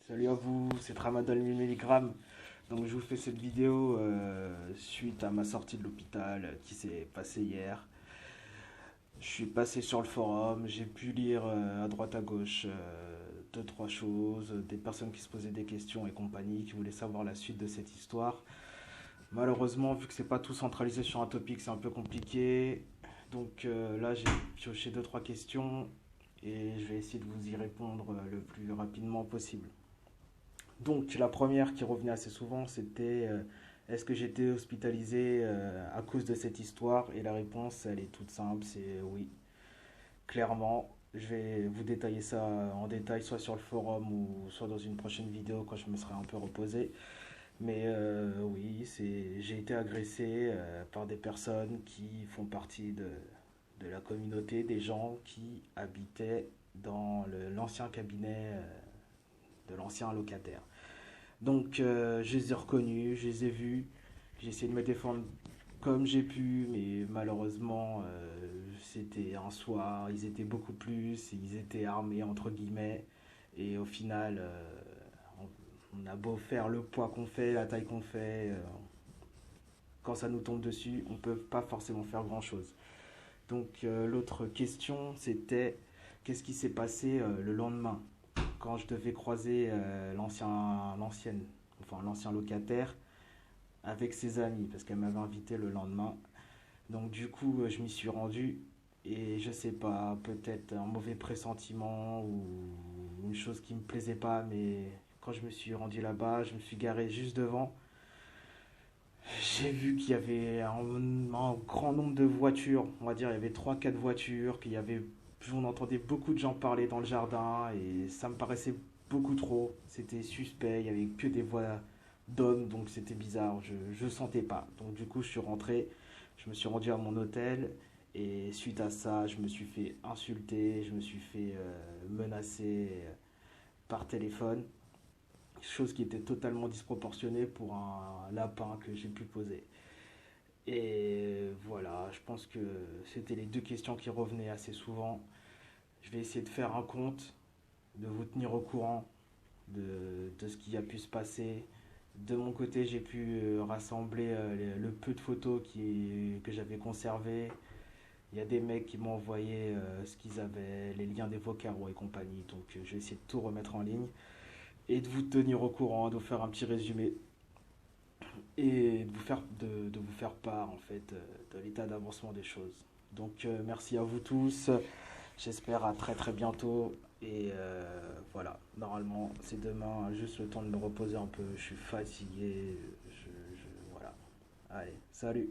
Salut à vous, c'est Tramadol 1000 mg. Donc je vous fais cette vidéo suite à ma sortie de l'hôpital qui s'est passée hier. Je suis passé sur le forum, j'ai pu lire à droite à gauche deux trois choses, des personnes qui se posaient des questions et compagnie, qui voulaient savoir la suite de cette histoire. Malheureusement, vu que c'est pas tout centralisé sur un topic, c'est un peu compliqué. Donc là, j'ai pioché deux trois questions et je vais essayer de vous y répondre le plus rapidement possible. Donc la première qui revenait assez souvent, c'était est-ce que j'étais hospitalisé à cause de cette histoire? Et la réponse, elle est toute simple, c'est oui. Clairement, je vais vous détailler ça en détail, soit sur le forum ou soit dans une prochaine vidéo quand je me serai un peu reposé. Mais oui, j'ai été agressé par des personnes qui font partie de la communauté, des gens qui habitaient dans l'ancien cabinet de l'ancien locataire. Donc je les ai reconnus, je les ai vus, j'ai essayé de me défendre comme j'ai pu, mais malheureusement c'était un soir, ils étaient beaucoup plus, ils étaient armés entre guillemets, et au final on a beau faire le poids qu'on fait, la taille qu'on fait, quand ça nous tombe dessus, on ne peut pas forcément faire grand-chose. Donc l'autre question c'était qu'est-ce qui s'est passé le lendemain quand je devais croiser l'ancien locataire avec ses amis, parce qu'elle m'avait invité le lendemain. Donc du coup, je m'y suis rendu et je sais pas, peut-être un mauvais pressentiment ou une chose qui me plaisait pas, mais quand je me suis rendu là-bas, je me suis garé juste devant. J'ai vu qu'il y avait un grand nombre de voitures, on va dire, il y avait trois quatre voitures, on entendait beaucoup de gens parler dans le jardin et ça me paraissait beaucoup trop. C'était suspect, il y avait que des voix d'hommes, donc c'était bizarre, je sentais pas. Donc du coup, je suis rentré, je me suis rendu à mon hôtel et suite à ça, je me suis fait insulter, je me suis fait menacer par téléphone, chose qui était totalement disproportionnée pour un lapin que j'ai pu poser. Et voilà, je pense que c'était les deux questions qui revenaient assez souvent. Je vais essayer de faire un compte, de vous tenir au courant de ce qui a pu se passer. De mon côté, j'ai pu rassembler le peu de photos que j'avais conservées. Il y a des mecs qui m'ont envoyé ce qu'ils avaient, les liens des Vocaro et compagnie. Donc je vais essayer de tout remettre en ligne et de vous tenir au courant, de vous faire un petit résumé et de vous faire part en fait de l'état d'avancement des choses. Donc merci à vous tous, j'espère à très très bientôt et voilà, normalement c'est demain, juste le temps de me reposer un peu, je suis fatigué, voilà. Allez, salut.